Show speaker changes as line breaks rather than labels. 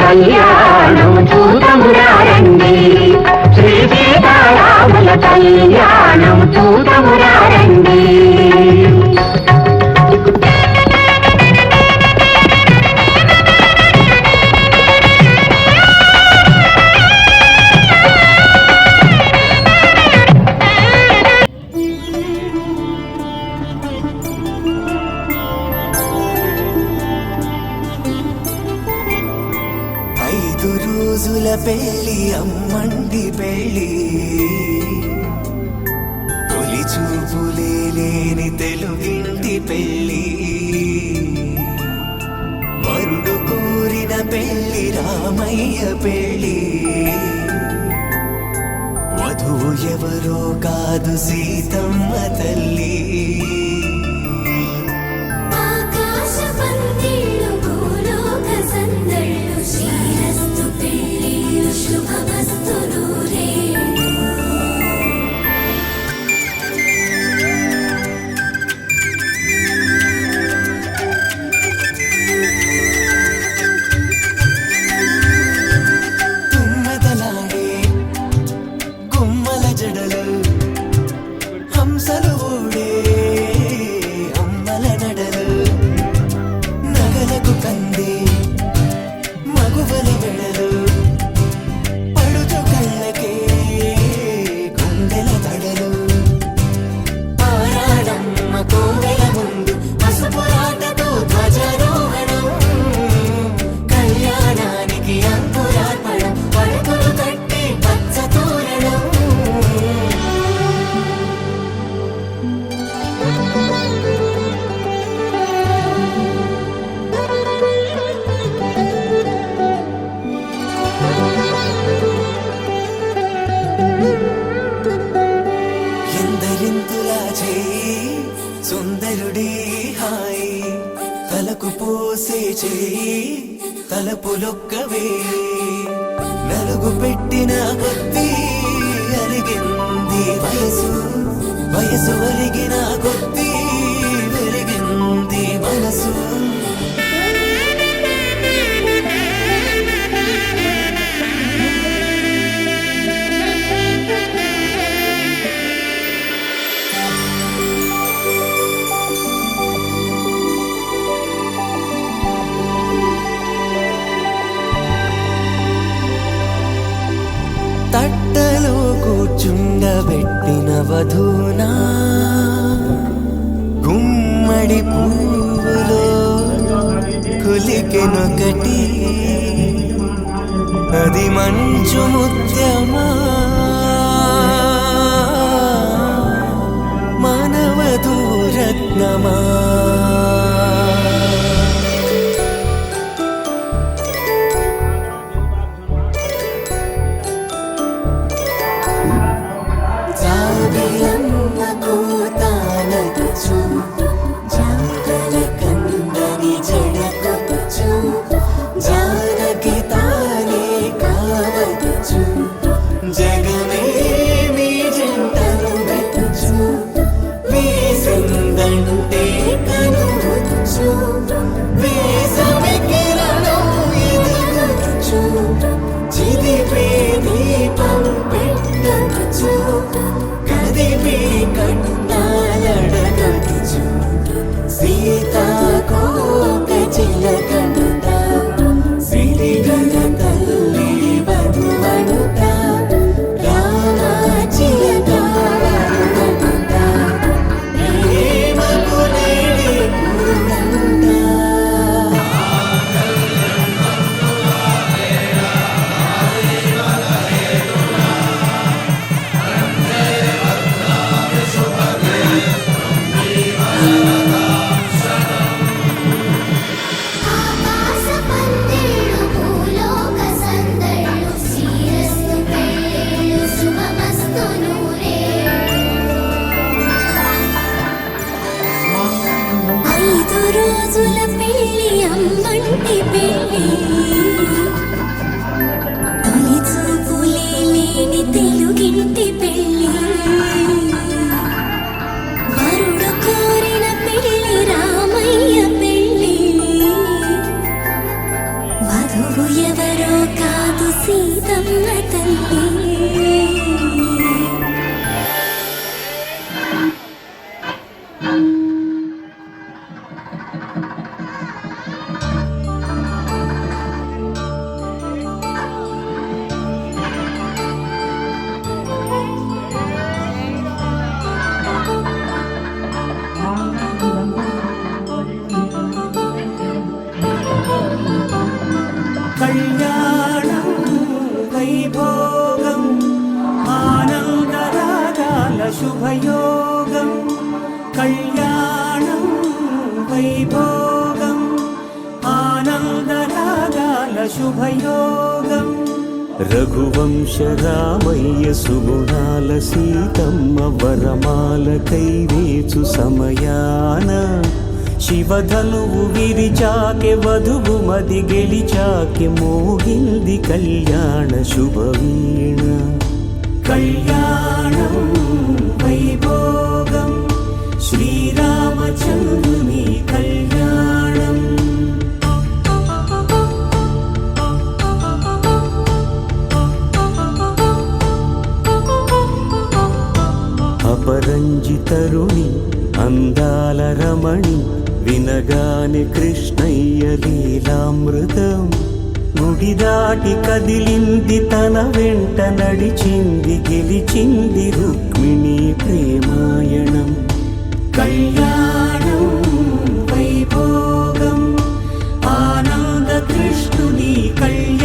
కళ్యాణం చూతమురారండి, శ్రీ సీతారాముల కళ్యాణం చూతమురారండి.
పెళ్ళి అమ్మండి పెళ్ళి, తొలి చూపులే లేని తెలుగింటి పెళ్ళి, వరుడు కోరిన పెళ్ళి రామయ్య పెళ్ళి, వధువు ఎవరో కాదు సీతమ్మ తల్లి. సుందరుడి హాయి తలకు పోసే చేయి తలపులొక్కవే, నలుగు పెట్టిన కొద్దీ అరిగింది వయసు, వయసు ఒరిగిన కొద్దీ వెలిగింది మనసు. తట్టలో కూర్చుండబెట్టిన వధూనా గుమ్మడి పువ్వులో కులికెనొకటి, అది మంచు ముత్యమా మానవధూరత్నమా.
ఎవరో కాదు సీతమ్మ తల్లి.
కళ్యాణం వైభోగం ఆనందరాగాల శుభయోగం. కళ్యాణం వైభోగం ఆనందరాగాల శుభయోగం. రఘువంశ రామయ్య సుగుణాల సీతమ్మ వరమాల కైవేచు సమయాన శివధనువు విరిచాకె వధువు మది గెలిచాకె మోగింది కళ్యాణ శుభవీణ. కళ్యాణం వైభోగం శ్రీరామచంద్రుని కళ్యాణం. అపరంజి తరుణి అందాల రమణి వినగానే కృష్ణయ్య లీలామృతం. గుడి దాటి కదిలింది తన వెంట నడిచింది గెలిచింది రుక్మిణి ప్రేమాయణం. కళ్యాణం వైభోగం ఆనంద కృష్ణుని కళ్యాణం.